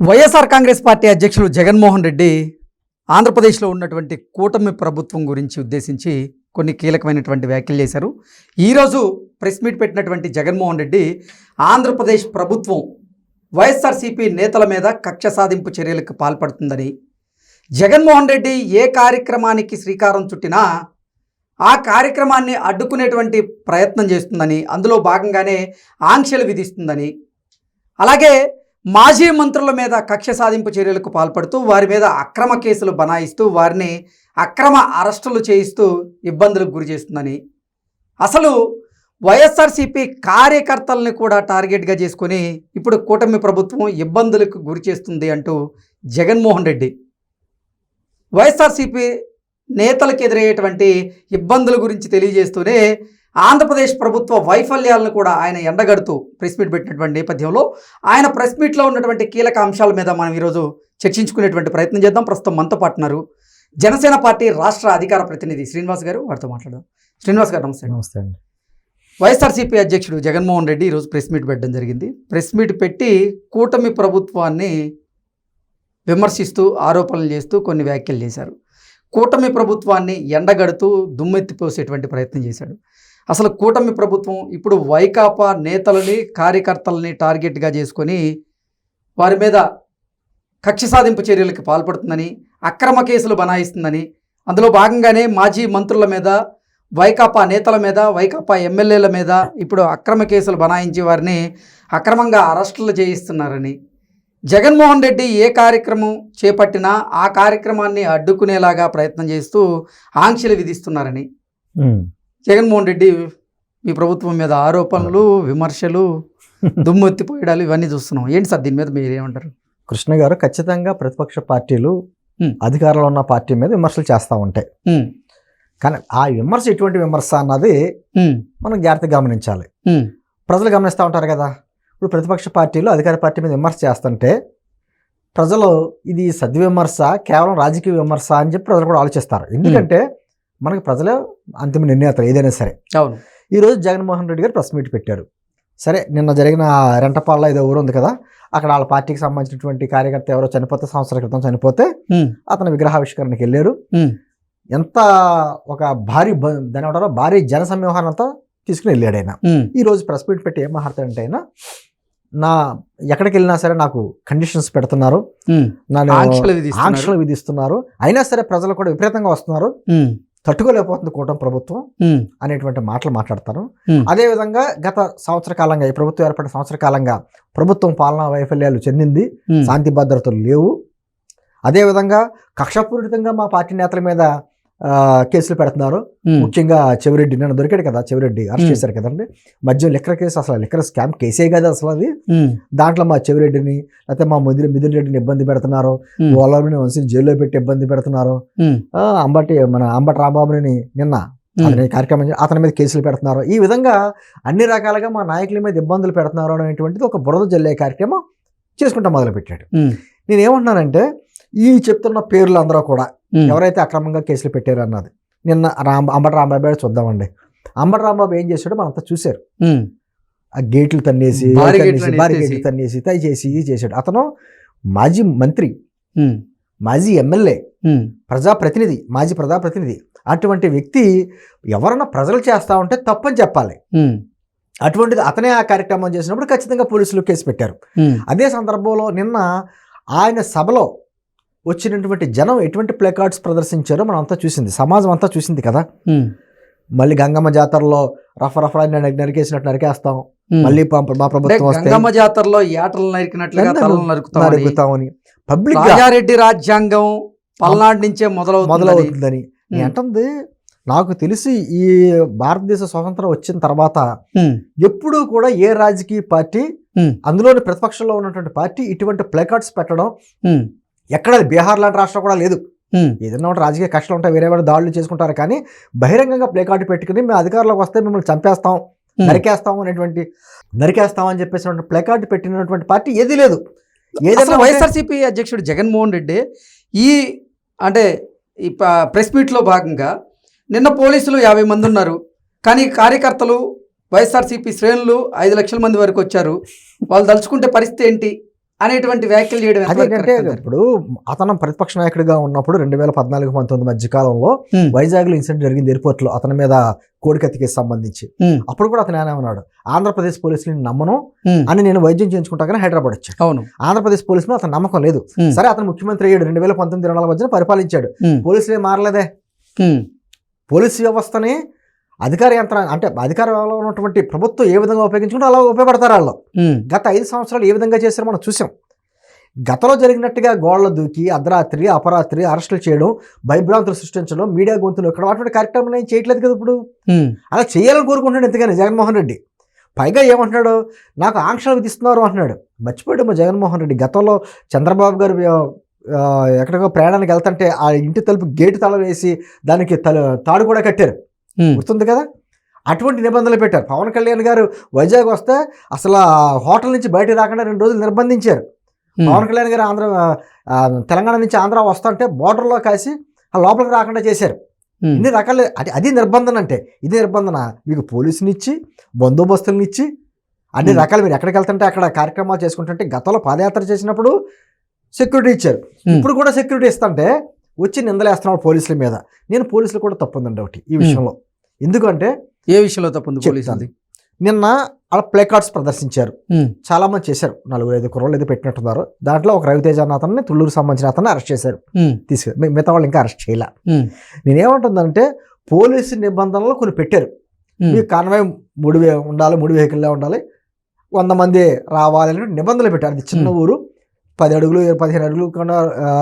YSR Congress party అధ్యక్షులు జగన్మోహన్ రెడ్డి ఆంధ్రప్రదేశ్లో ఉన్నటువంటి కూటమి ప్రభుత్వం గురించి ఉద్దేశించి కొన్ని కీలకమైనటువంటి వ్యాఖ్యలు చేశారు. ఈరోజు ప్రెస్ మీట్ పెట్టినటువంటి జగన్మోహన్ రెడ్డి ఆంధ్రప్రదేశ్ ప్రభుత్వం వైఎస్ఆర్సీపీ నేతల మీద కక్ష సాధింపు చర్యలకు పాల్పడుతుందని, జగన్మోహన్ రెడ్డి ఏ కార్యక్రమానికి శ్రీకారం చుట్టినా ఆ కార్యక్రమాన్ని అడ్డుకునేటువంటి ప్రయత్నం చేస్తుందని, అందులో భాగంగానే ఆంక్షలు విధిస్తుందని, అలాగే మాజీ మంత్రుల మీద కక్ష సాధింపు చర్యలకు పాల్పడుతూ వారి మీద అక్రమ కేసులు బనాయిస్తూ వారిని అక్రమ అరెస్టులు చేయిస్తూ ఇబ్బందులకు గురి చేస్తుందని, అసలు వైఎస్ఆర్సీపీ కార్యకర్తల్ని కూడా టార్గెట్గా చేసుకొని ఇప్పుడు కూటమి ప్రభుత్వం ఇబ్బందులకు గురి చేస్తుంది అంటూ జగన్మోహన్ రెడ్డి వైఎస్ఆర్సీపీ నేతలకు ఎదురయ్యేటువంటి ఇబ్బందుల గురించి తెలియజేస్తూనే ఆంధ్రప్రదేశ్ ప్రభుత్వ వైఫల్యాలను కూడా ఆయన ఎండగడుతూ ప్రెస్ మీట్ పెట్టినటువంటి నేపథ్యంలో ఆయన ప్రెస్ మీట్లో ఉన్నటువంటి కీలక అంశాల మీద మనం ఈరోజు చర్చించుకునేటువంటి ప్రయత్నం చేద్దాం. ప్రస్తుతం మనతో పాటున్నారు జనసేన పార్టీ రాష్ట్ర అధికార ప్రతినిధి శ్రీనివాస్ గారు. వారితో మాట్లాడదాం. శ్రీనివాస్ గారు నమస్తే. నమస్తే అండి. వైఎస్ఆర్సీపీ అధ్యక్షుడు జగన్మోహన్ రెడ్డి ఈరోజు ప్రెస్ మీట్ పెట్టడం జరిగింది. ప్రెస్ మీట్ పెట్టి కూటమి ప్రభుత్వాన్ని విమర్శిస్తూ ఆరోపణలు చేస్తూ కొన్ని వ్యాఖ్యలు చేశారు. కూటమి ప్రభుత్వాన్ని ఎండగడుతూ దుమ్మెత్తిపోసేటువంటి ప్రయత్నం చేశాడు. అసలు కూటమి ప్రభుత్వం ఇప్పుడు వైకాపా నేతలని కార్యకర్తలని టార్గెట్గా చేసుకొని వారి మీద కక్ష సాధింపు చర్యలకు పాల్పడుతుందని, అక్రమ కేసులు బనాయిస్తుందని, అందులో భాగంగానే మాజీ మంత్రుల మీద, వైకాపా నేతల మీద, వైకాపా ఎమ్మెల్యేల మీద ఇప్పుడు అక్రమ కేసులు బనాయించి వారిని అక్రమంగా అరెస్టులు చేయిస్తున్నారని, జగన్మోహన్ రెడ్డి ఏ కార్యక్రమం చేపట్టినా ఆ కార్యక్రమాన్ని అడ్డుకునేలాగా ప్రయత్నం చేస్తూ ఆంక్షలు విధిస్తున్నారని జగన్మోహన్ రెడ్డి మీ ప్రభుత్వం మీద ఆరోపణలు, విమర్శలు, దుమ్మెత్తిపోయడాలు ఇవన్నీ చూస్తున్నాం. ఏంటి సార్ దీని మీద మీరు ఏమంటారు? కృష్ణ గారు, ఖచ్చితంగా ప్రతిపక్ష పార్టీలు అధికారంలో ఉన్న పార్టీ మీద విమర్శలు చేస్తూ ఉంటాయి. కానీ ఆ విమర్శ ఎటువంటి విమర్శ అన్నది మనం జాగ్రత్తగా గమనించాలి. ప్రజలు గమనిస్తూ ఉంటారు కదా. ఇప్పుడు ప్రతిపక్ష పార్టీలు అధికార పార్టీ మీద విమర్శ చేస్తుంటే ప్రజలు ఇది సద్విమర్శ, కేవలం రాజకీయ విమర్శ అని చెప్పి ప్రజలు కూడా ఆలోచిస్తారు. ఎందుకంటే మనకి ప్రజలే అంతిమ నిర్ణేతలు ఏదైనా సరే. అవును. ఈరోజు జగన్మోహన్ రెడ్డి గారు ప్రెస్ మీట్ పెట్టారు. సరే, నిన్న జరిగిన రెంటపాళ్ళ ఏదో ఊరు ఉంది కదా, అక్కడ వాళ్ళ పార్టీకి సంబంధించినటువంటి కార్యకర్త ఎవరో చనిపోతే, సంవత్సరాల క్రితం చనిపోతే అతని విగ్రహావిష్కరణకి వెళ్ళారు. ఎంత ఒక దాని ఏమంటారో భారీ జన సమూహాన్ని అంతా తీసుకుని వెళ్ళాడు ఆయన. ఈరోజు ప్రెస్ మీట్ పెట్టి ఏం మాట్లాడారంటే, ఆయన ఎక్కడికి వెళ్ళినా సరే నాకు కండిషన్స్ పెడుతున్నారు, నన్ను ఆంక్షలు విధిస్తున్నారు, అయినా సరే ప్రజలు కూడా విపరీతంగా వస్తున్నారు, తట్టుకోలేకపోతుంది కూటమి ప్రభుత్వం అనేటువంటి మాటలు మాట్లాడతారు. అదేవిధంగా గత సంవత్సర కాలంగా, ఈ ప్రభుత్వం ఏర్పడిన సంవత్సర కాలంగా ప్రభుత్వం పాలనా వైఫల్యాలు చెందింది, శాంతి భద్రతలు లేవు. అదేవిధంగా కక్షపూరితంగా మా పార్టీ నేతల మీద కేసులు పెడుతున్నారు. ముఖ్యంగా చెవిరెడ్డి, నిన్న దొరికాడు కదా, చెవిరెడ్డి అరెస్ట్ చేశారు కదండి. మద్యం లిక్కర్ కేసు, అసలు లిక్కర్ స్కామ్ కేసే కదా అసలు అది. దాంట్లో మా చెవిరెడ్డిని, లేకపోతే మా మిథున్ రెడ్డిని ఇబ్బంది పెడుతున్నారు, వాళ్ళని వంశీ జైల్లో పెట్టి ఇబ్బంది పెడుతున్నారు. మన అంబటి రాంబాబుని నిన్న కార్యక్రమం అతని మీద కేసులు పెడుతున్నారు. ఈ విధంగా అన్ని రకాలుగా మా నాయకుల మీద ఇబ్బందులు పెడుతున్నారు అనేటువంటిది ఒక బురద జల్లే కార్యక్రమం చేసుకుంటా మొదలుపెట్టాడు. నేనేమంటున్నానంటే, ఈ చెప్తున్న పేర్లు అందరూ కూడా ఎవరైతే అక్రమంగా కేసులు పెట్టారు అన్నది నిన్న అంబటి రాంబాబు చూద్దామండి. అంబటి రాంబాబు ఏం చేశాడో మనంతా చూశారు. ఆ గేట్లు తన్నేసి, భారీ గేట్లు తన్నేసి చేసి ఇది చేశాడు. అతను మాజీ మంత్రి, మాజీ ఎమ్మెల్యే, ప్రజాప్రతినిధి, మాజీ ప్రజాప్రతినిధి. అటువంటి వ్యక్తి ఎవరన్నా ప్రజలు చేస్తా ఉంటే తప్పని చెప్పాలి. అటువంటిది అతనే ఆ కార్యక్రమం చేసినప్పుడు ఖచ్చితంగా పోలీసులు కేసు పెట్టారు. అదే సందర్భంలో నిన్న ఆయన సభలో వచ్చినటువంటి జనం ఎటువంటి ప్లే కార్డ్స్ ప్రదర్శించారో మనం అంతా చూసింది, సమాజం అంతా చూసింది కదా. మళ్ళీ గంగమ్మ జాతరలో రఫరఫరా నరికేసినట్టు నరికేస్తాం, మళ్ళీ మా ప్రభుత్వం గంగమ్మ జాతరలో ఏటలు నరుకుతామని పబ్లిక్ రాజారెడ్డి రాజ్యాంగం పల్నాడు నుంచే మొదలవుతుందని అంటుంది. నాకు తెలిసి ఈ భారతదేశ స్వాతంత్రం వచ్చిన తర్వాత ఎప్పుడూ కూడా ఏ రాజకీయ పార్టీ, అందులోని ప్రతిపక్షంలో ఉన్నటువంటి పార్టీ ఇటువంటి ప్లే కార్డ్స్ పెట్టడం ఎక్కడ బీహార్ లాంటి రాష్ట్రం కూడా లేదు. ఏదైనా రాజకీయ కష్టాలు ఉంటాయి, వేరే వాడు దాడులు చేసుకుంటారు, కానీ బహిరంగంగా ప్లే కార్డు పెట్టుకుని మేము అధికారంలోకి వస్తే మిమ్మల్ని చంపేస్తాం, నరికేస్తాం అని చెప్పేసి ప్లే కార్డు పెట్టినటువంటి పార్టీ ఏది లేదు. ఏదైనా వైఎస్ఆర్సీపీ అధ్యక్షుడు జగన్మోహన్ రెడ్డి ఈ ప్రెస్ మీట్లో భాగంగా నిన్న పోలీసులు 50 మంది ఉన్నారు, కానీ కార్యకర్తలు వైఎస్ఆర్సీపీ శ్రేణులు 5 లక్షల మంది వరకు వచ్చారు. వాళ్ళు తలుచుకుంటే పరిస్థితి ఏంటి? అనేటువంటి వ్యాఖ్యలు చేయడం ఎంతవరకు అదేంటంటే correct అంటారు? ఇప్పుడు అతను ప్రతిపక్ష నాయకుడిగా ఉన్నప్పుడు 2014-19 మధ్య కాలంలో ఉమ్, వైజాగ్లో ఇన్సిడెంట్ జరిగింది ఎయిర్పోర్ట్ లో అతని మీద కోడికత్తి కేసు సంబంధించి. ఉమ్, అప్పుడు కూడా అతను ఏమన్నాడు, ఆంధ్రప్రదేశ్ పోలీసులను నమ్మను ఉమ్, అని నేను వైద్యం చేయించుకుంటాగానే హైదరాబాద్ వచ్చాడు. అవును. ఆంధ్రప్రదేశ్ పోలీసులు అతను నమ్మకం లేదు. ఉమ్, సరే అతను ముఖ్యమంత్రి అయ్యాడు, 2019-20 మధ్యన పరిపాలించాడు. ఉమ్, పోలీసులు ఏం మారలేదే. ఉమ్, పోలీసు వ్యవస్థని అధికార యంత్రాంగం అంటే అధికారంలో ఉన్నటువంటి ప్రభుత్వం ఏ విధంగా ఉపయోగించుకుంటే అలా ఉపయోగపడతారు వాళ్ళు. ఉమ్, గత 5 సంవత్సరాలు ఏ విధంగా చేశారో మనం చూసాం. గతంలో జరిగినట్టుగా గోళ్ల దూకి అర్ధరాత్రి అపరాత్రి అరెస్టులు చేయడం, భయభ్రాంతులు సృష్టించడం, మీడియా గొంతులు ఇక్కడ అటువంటి కార్యక్రమం ఏం చేయట్లేదు కదా ఇప్పుడు. ఉమ్, అలా చేయాలని కోరుకుంటున్నాడు ఎంతగానే జగన్మోహన్ రెడ్డి. పైగా ఏమంటున్నాడు, నాకు ఆంక్షలు విధిస్తున్నారు అంటున్నాడు. మర్చిపోయాడు మా జగన్మోహన్ రెడ్డి గతంలో చంద్రబాబు గారు ఎక్కడికో ప్రయాణానికి వెళ్తుంటే ఆ ఇంటి తలుపు గేటు తాళం వేసి దానికి తాడు కూడా కట్టారు, ఉమ్, గుర్తుంది కదా. అటువంటి నిబంధనలు పెట్టారు. పవన్ కళ్యాణ్ గారు వైజాగ్ వస్తే అసలు ఆ హోటల్ నుంచి బయటకు రాకుండా 2 రోజులు నిర్బంధించారు. ఉమ్, పవన్ కళ్యాణ్ గారు తెలంగాణ నుంచి ఆంధ్ర వస్తుంటే బోర్డర్లో కాసి ఆ లోపలికి రాకుండా చేశారు. ఉమ్, ఇన్ని రకాల అది నిర్బంధన అంటే. ఇది నిర్బంధన మీకు పోలీసుని ఇచ్చి బందోబస్తులను ఇచ్చి అన్ని రకాలు మీరు ఎక్కడికి వెళ్తుంటే అక్కడ కార్యక్రమాలు చేసుకుంటుంటే గతంలో పాదయాత్ర చేసినప్పుడు సెక్యూరిటీ ఇచ్చారు. ఉమ్, ఇప్పుడు కూడా సెక్యూరిటీ ఇస్తుంటే వచ్చి నిందలేస్తున్నాడు పోలీసుల మీద. నేను పోలీసులు కూడా తప్పుందండి ఒకటి ఈ విషయంలో. ఎందుకంటే ఏ విషయంలో తప్పుంది చెప్తాను. పోలీసులది? నిన్న అలా ప్లే కార్డ్స్ ప్రదర్శించారు, ఉమ్, చాలా మంది చేశారు, 4-5 కుర్రోళ్ళు ఏదో పెట్టినట్టున్నారు. దాంట్లో ఒక రవితేజ అన్న అతన్ని తుళ్ళూరు సంబంధించిన అతన్ని అరెస్ట్ చేశారు, ఉమ్, మిగతా వాళ్ళు ఇంకా అరెస్ట్ చేయాల. ఉమ్, నేనేమంటుందంటే పోలీసు నిబంధనలు కొన్ని పెట్టారు. ఉమ్, మీకు కాన్వాయ్ 3 ఉండాలి, 3 వెహికల్లో ఉండాలి, 100 మంది రావాలి అని నిబంధనలు పెట్టారు. అది చిన్న ఊరు, 10 అడుగులు 15 అడుగులు కన్నా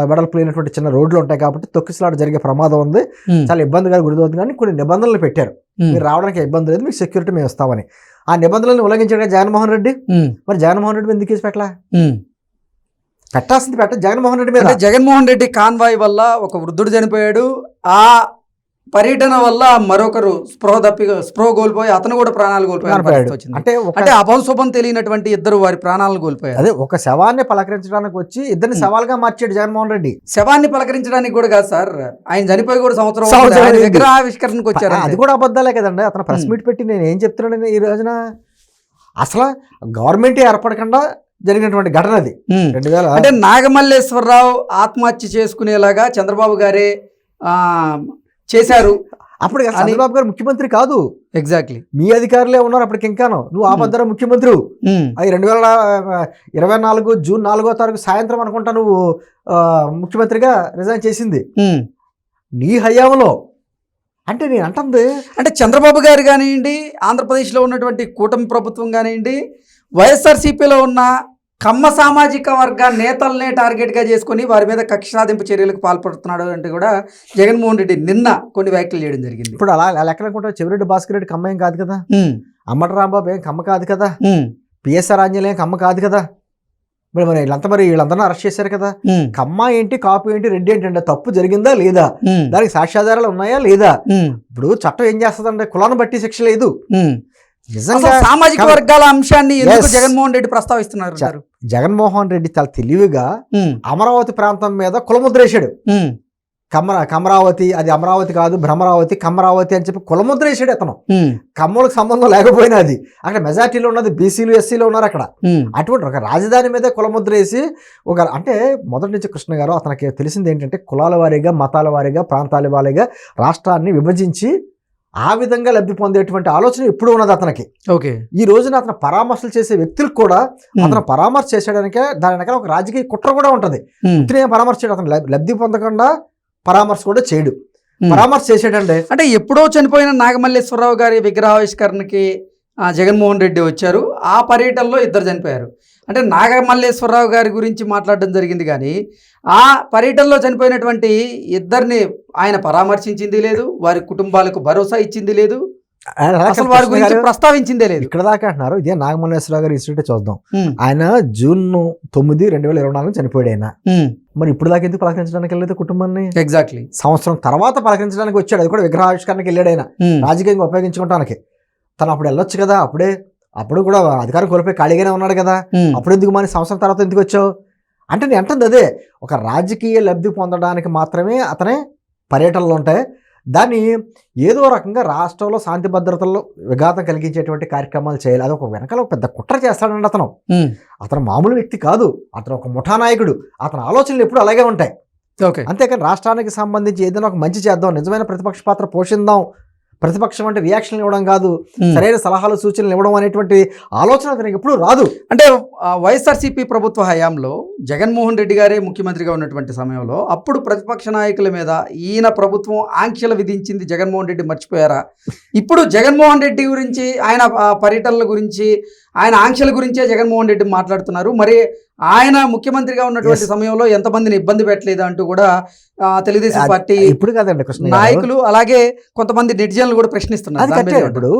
వెడల్పు లేనటువంటి చిన్న రోడ్లు ఉంటాయి కాబట్టి తొక్కిసలాట జరిగే ప్రమాదం ఉంది, ఉమ్, చాలా ఇబ్బందిగా గురిదవుతుంది. కానీ కొన్ని నిబంధనలు పెట్టారు, ఉమ్, మీరు రావడానికి ఇబ్బంది లేదు, మీకు సెక్యూరిటీ మేము ఇస్తామని. ఆ నిబంధనలను ఉల్లంఘించాడు జగన్మోహన్ రెడ్డి. ఉమ్, మరి జగన్మోహన్ రెడ్డి మీద ఎందుకు కేసు పెట్టలా? ఉమ్. పెట్టాల్సింది జగన్మోహన్ రెడ్డి మీద. అంటే జగన్మోహన్ రెడ్డి కాన్వాయ్ వల్ల ఒక వృద్ధుడు చనిపోయాడు, ఆ పర్యటన వల్ల మరొకరు స్పృహ కోల్పోయి అతను కూడా ప్రాణాలు కోల్పోయాడు. అంటే అంటే అపశుభం తెలియనటువంటి ఇద్దరు వారి ప్రాణాలను కోల్పోయారు. అదే ఒక శవాన్ని పలకరించడానికి వచ్చి ఇద్దరిని సవాల్గా మార్చాడు జగన్మోహన్ రెడ్డి. శవాన్ని పలకరించడానికి కూడా కాదు సార్, ఆయన చనిపోయి కూడా సంవత్సరం సంవత్సరం ఆయన అయింది. విగ్రహావిష్కరణకు వచ్చారు. అది కూడా అబద్ధాలే కదండి. అతను ప్రెస్ మీట్ పెట్టి నేను ఏం చెప్తున్నాను ఈ రోజున, అసలు గవర్నమెంట్ ఏర్పడకుండా జరిగినటువంటి ఘటన అది. 2000 అంటే నాగమల్లేశ్వరరావు ఆత్మహత్య చేసుకునేలాగా చంద్రబాబు గారే చేశారు. అప్పుడు చంద్రబాబు గారు ముఖ్యమంత్రి కాదు, ఎగ్జాక్ట్లీ మీ అధికారులే ఉన్నారు అప్పటికి. ఇంకాను నువ్వు ఆపద్దర ముఖ్యమంత్రి. అది 2024 జూన్ 4వ తారీఖు సాయంత్రం అనుకుంటా నువ్వు ముఖ్యమంత్రిగా రిజైన్ చేసింది నీ హయాంలో. అంటే నేను అంటుంది, అంటే చంద్రబాబు గారు కానివ్వండి, ఆంధ్రప్రదేశ్లో ఉన్నటువంటి కూటమి ప్రభుత్వం కానివ్వండి, వైఎస్ఆర్సీపీలో ఉన్న కమ్మ సామాజిక వర్గ నేతలనే టార్గెట్గా చేసుకొని వారి మీద కక్ష సాధింపు చర్యలకు పాల్పడుతున్నాడు అంటే కూడా జగన్మోహన్ రెడ్డి నిన్న కొన్ని వ్యాఖ్యలు చేయడం జరిగింది. ఇప్పుడు అలా లెక్కలు అనుకుంటా చెవిరెడ్డి భాస్కర్ రెడ్డి కమ్మ ఏం కాదు కదా, అమ్మటి రాంబాబు ఏం కమ్మ కాదు కదా, పిఎస్ఆర్ ఆంజనేయ ఏం కమ్మ కాదు కదా. మరి వీళ్ళందరూ అరెస్ట్ చేశారు కదా. కమ్మ ఏంటి, కాపు ఏంటి, రెడ్డి ఏంటంటే తప్పు జరిగిందా లేదా, దానికి సాక్ష్యాధారాలు ఉన్నాయా లేదా. ఇప్పుడు చట్టం ఏం చేస్తుందంటే కులాన్ని బట్టి శిక్ష లేదు. నిజంగా సామాజిక వర్గాల అంశాన్ని ఎందుకు జగన్మోహన్ రెడ్డి ప్రస్తావిస్తున్నారు? జగన్మోహన్ రెడ్డి చాలా తెలివిగా అమరావతి ప్రాంతం మీద కులముద్ర వేసాడు. కమరావతి అది అమరావతి కాదు, భ్రమరావతి, కమరావతి అని చెప్పి కులముద్ర వేసాడు అతను. కమ్మలకు సంబంధం లేకపోయినా అది అక్కడ మెజార్టీలో ఉన్నది బీసీలు ఎస్సీలు ఉన్నారు అక్కడ. అటువంటి ఒక రాజధాని మీదే కులముద్ర వేసి అంటే మొదటి నుంచి కృష్ణ గారు అతనికి తెలిసింది ఏంటంటే కులాల వారీగా, మతాల వారీగా, ప్రాంతాల వారీగా రాష్ట్రాన్ని విభజించి ఆ విధంగా లబ్ధి పొందేటువంటి ఆలోచన ఎప్పుడు ఉన్నది అతనికి. ఓకే, ఈ రోజున అతను పరామర్శలు చేసే వ్యక్తులకు కూడా అతను పరామర్శ చేసేయడానికే దాని వెనకాల ఒక రాజకీయ కుట్ర కూడా ఉంటది. పరామర్శ చేయడం, అతను లబ్ధి పొందకుండా పరామర్శ కూడా చేయడు, పరామర్శ చేసేటండి. అంటే ఎప్పుడో చనిపోయిన నాగమల్లేశ్వరరావు గారి విగ్రహావిష్కరణకి జగన్మోహన్ రెడ్డి వచ్చారు, ఆ పర్యటనలో 2 చనిపోయారు. అంటే నాగమల్లేశ్వరరావు గారి గురించి మాట్లాడడం జరిగింది కానీ ఆ పర్యటనలో చనిపోయినటువంటి 2ని ఆయన పరామర్శించింది లేదు, వారి కుటుంబాలకు భరోసా ఇచ్చింది లేదు, అసలు వారి గురించి ప్రస్తావించిందే లేదు. ఇక్కడ దాకా అంటున్నారు. ఇదే నాగమల్లేశ్వరరావు గారి ఇన్స్టిట్యూట్ చూద్దాం. ఆయన జూన్ 9, 2024 చనిపోయాడు ఆయన. మరి ఇప్పుడు దాకా ఎందుకు పలకరించడానికి వెళ్ళలేదు కుటుంబాన్ని? ఎగ్జాక్ట్లీ సంవత్సరం తర్వాత పలకరించడానికి వచ్చాడు, అది కూడా విగ్రహావిష్కరణకి వెళ్ళాడు ఆయన, రాజకీయంగా ఉపయోగించుకోవడానికి. తను అప్పుడు వెళ్ళొచ్చు కదా, అప్పుడు కూడా అధికారం కోల్పోయి ఖాళీగానే ఉన్నాడు కదా, అప్పుడు ఎందుకు మరి సంవత్సరం తర్వాత ఎందుకు వచ్చావు అంటే నేను అంటుంది అదే. ఒక రాజకీయ లబ్ధి పొందడానికి మాత్రమే అతనే పర్యటనలు ఉంటాయి. దాన్ని ఏదో రకంగా రాష్ట్రంలో శాంతి భద్రతల్లో విఘాతం కలిగించేటువంటి కార్యక్రమాలు చేయాలి. అది ఒక వెనకాల ఒక పెద్ద కుట్ర చేస్తాడండి అతను. అతను మామూలు వ్యక్తి కాదు, అతను ఒక ముఠా నాయకుడు. అతని ఆలోచనలు ఎప్పుడు అలాగే ఉంటాయి. ఓకే, అంతేకాని రాష్ట్రానికి సంబంధించి ఏదైనా ఒక మంచి చేద్దాం, నిజమైన ప్రతిపక్ష పాత్ర పోషిద్దాం, ప్రతిపక్షం అంటే రియాక్షన్లు ఇవ్వడం కాదు, సరైన సలహాలు సూచనలు ఇవ్వడం అనేటువంటి ఆలోచన అతనికి ఎప్పుడు రాదు. అంటే వైఎస్ఆర్సీపీ ప్రభుత్వ హయాంలో జగన్మోహన్ రెడ్డి గారే ముఖ్యమంత్రిగా ఉన్నటువంటి సమయంలో అప్పుడు ప్రతిపక్ష నాయకుల మీద ఈయన ప్రభుత్వం ఆంక్షలు విధించింది జగన్మోహన్ రెడ్డి మర్చిపోయారా? ఇప్పుడు జగన్మోహన్ రెడ్డి గురించి, ఆయన పర్యటనల గురించి, ఆయన ఆంక్షల గురించే జగన్మోహన్ రెడ్డి మాట్లాడుతున్నారు. మరి ఆయన ముఖ్యమంత్రిగా ఉన్నటువంటి సమయంలో ఎంతమందిని ఇబ్బంది పెట్టలేదు అంటూ కూడా తెలుగుదేశం పార్టీ ఇప్పుడు కాదండి కృష్ణ నాయకులు, అలాగే కొంతమంది నెటిజన్లు కూడా ప్రశ్నిస్తున్నారు. ఇప్పుడు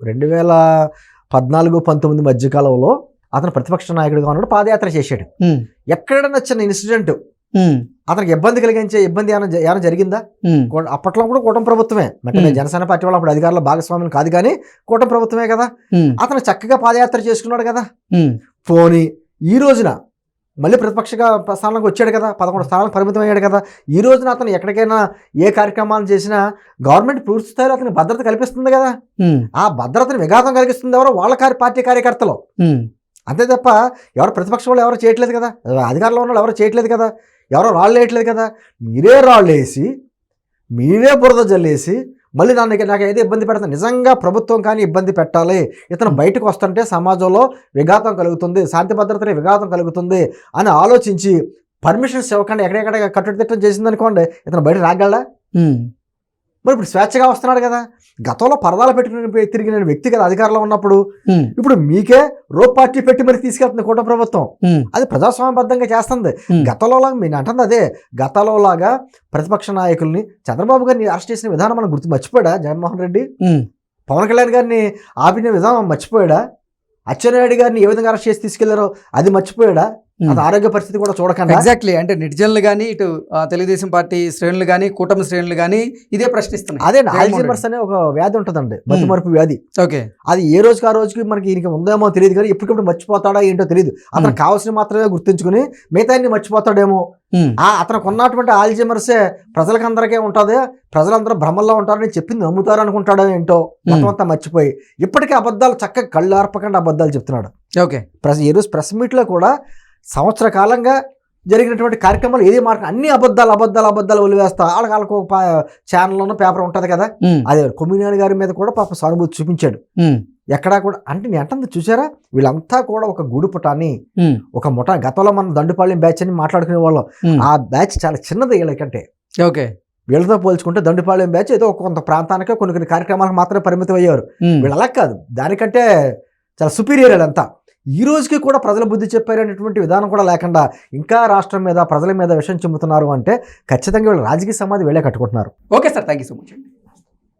2014-19 మధ్యకాలంలో అతను ప్రతిపక్ష నాయకుడిగా ఉన్నాడు, పాదయాత్ర చేశాడు. ఎక్కడైనా చిన్న ఇన్సిడెంట్ అతనికి ఇబ్బంది కలిగించే ఇబ్బంది ఏమైనా జరిగిందా? అప్పట్లో కూడా కూటమి ప్రభుత్వమే, అంటే జనసేన పార్టీ వాళ్ళు అప్పుడు అధికారుల భాగస్వామ్యం కాదు, కానీ కూటమి ప్రభుత్వమే కదా. అతను చక్కగా పాదయాత్ర చేసుకున్నాడు కదా. పోనీ ఈ రోజున మళ్ళీ ప్రతిపక్షగా స్థానానికి వచ్చాడు కదా, 11 స్థానాలకు పరిమితం అయ్యాడు కదా. ఈ రోజున అతను ఎక్కడికైనా ఏ కార్యక్రమాలు చేసినా గవర్నమెంట్ పూర్తి స్థాయిలో అతని భద్రత కల్పిస్తుంది కదా. ఆ భద్రతని విఘాతం కలిగిస్తుంది ఎవరో వాళ్ళ పార్టీ కార్యకర్తలు. అంతే తప్ప ఎవరు ప్రతిపక్ష వాళ్ళు ఎవరు చేయట్లేదు కదా, అధికారంలో ఉన్న వాళ్ళు ఎవరు చేయట్లేదు కదా, ఎవరో రాళ్ళు వేయట్లేదు కదా. మీరే రాళ్ళు వేసి, మీరే బురద జల్లేసి మళ్ళీ నాకు ఏదో ఇబ్బంది పెడతాను. నిజంగా ప్రభుత్వం కానీ ఇబ్బంది పెట్టాలి, ఇతను బయటకు వస్తుంటే సమాజంలో విఘాతం కలుగుతుంది, శాంతి భద్రతని విఘాతం కలుగుతుంది అని ఆలోచించి పర్మిషన్స్ ఇవ్వకుండా ఎక్కడెక్కడ కట్టుదిట్టం చేసిందనుకోండి, ఇతను బయట రాగలడా? మరి ఇప్పుడు స్వేచ్ఛగా వస్తున్నాడు కదా. గతంలో పరదాలు పెట్టుకుని తిరిగిన వ్యక్తి కదా అధికారంలో ఉన్నప్పుడు. ఇప్పుడు మీకే రోప్ పార్టీ పెట్టి మరి తీసుకెళ్తుంది కూటమి ప్రభుత్వం. అది ప్రజాస్వామ్యబద్ధంగా చేస్తుంది. గతంలోలాగా నేను అంటుంది అదే, గతంలోలాగా ప్రతిపక్ష నాయకుల్ని చంద్రబాబు గారిని అరెస్ట్ చేసిన విధానం మనం మర్చిపోయాడా జగన్మోహన్ రెడ్డి? పవన్ కళ్యాణ్ గారిని ఆపిన విధానం మర్చిపోయాడా? అచ్చెన్నాయుడు గారిని ఏ విధంగా అరెస్ట్ చేసి తీసుకెళ్లారో అది మర్చిపోయాడా? అది ఆరోగ్య పరిస్థితి కూడా చూడకండి. ఎగ్జాక్ట్లీ, అంటే నెటిజన్లు కానీ, ఇటు తెలుగుదేశం పార్టీ శ్రేణులు కానీ, కూటమి శ్రేణులు కానీ ఇదే ప్రశ్నిస్తున్నాయి. అదే ఆల్జీమర్స్ అనే ఒక వ్యాధి ఉంటుందండి, మతిమరుపు వ్యాధి. ఓకే, అది ఏ రోజుకి ఆ రోజుకి మనకి ఈయనకి ఉందేమో తెలియదు, కానీ ఎప్పటికప్పుడు మర్చిపోతాడా ఏంటో తెలియదు. అతను కావాల్సిన మాత్రమే గుర్తుంచుకుని మిగతా మర్చిపోతాడేమో. అతనికి ఉన్నటువంటి ఆల్జీమర్సే ప్రజలకందరికీ ఉంటుంది, ప్రజలందరూ భ్రమల్లో ఉంటారని చెప్పింది నమ్ముతారు అనుకుంటాడో ఏంటో. మొత్తం అంతా మర్చిపోయి ఇప్పటికీ అబద్ధాలు చక్కగా కళ్ళు ఆర్పకుండా అబద్ధాలు చెప్తున్నాడు. ఓకే, ఈ రోజు ప్రెస్ మీట్లో కూడా సంవత్సర కాలంగా జరిగినటువంటి కార్యక్రమాలు ఏది మార్గం అన్ని అబద్ధాలు వదిలివేస్తా. వాళ్ళకి ఒక ఛానల్లోనూ పేపర్ ఉంటుంది కదా, అదే కొమ్మినేని గారి మీద కూడా పాప సానుభూతి చూపించాడు. ఎక్కడా కూడా అంటే నేను అంటుంది చూసారా, వీళ్ళంతా కూడా ఒక గూడుపుటాన్ని, ఒక ముఠా. గతంలో మనం దండుపాళ్యం బ్యాచ్ అని మాట్లాడుకునే వాళ్ళం, ఆ బ్యాచ్ చాలా చిన్నది వీళ్ళకంటే. ఓకే, వీళ్ళతో పోల్చుకుంటే దండుపాళ్యం బ్యాచ్ ఏదో కొంత ప్రాంతానికి కొన్ని కార్యక్రమాలకు మాత్రమే పరిమితం అయ్యేవారు. వీళ్ళు అలా కాదు, దానికంటే చాలా సుపీరియర్ వీళ్ళంతా. ఈ రోజుకి కూడా ప్రజల బుద్ధి చెప్పారనేటువంటి విధానం కూడా లేకుండా ఇంకా రాష్ట్రం మీద ప్రజల మీద విషయం చెబుతున్నారు అంటే ఖచ్చితంగా వీళ్ళు రాజకీయ సమాధి వీళ్ళే కట్టుకుంటున్నారు. Okay sir, thank you so much.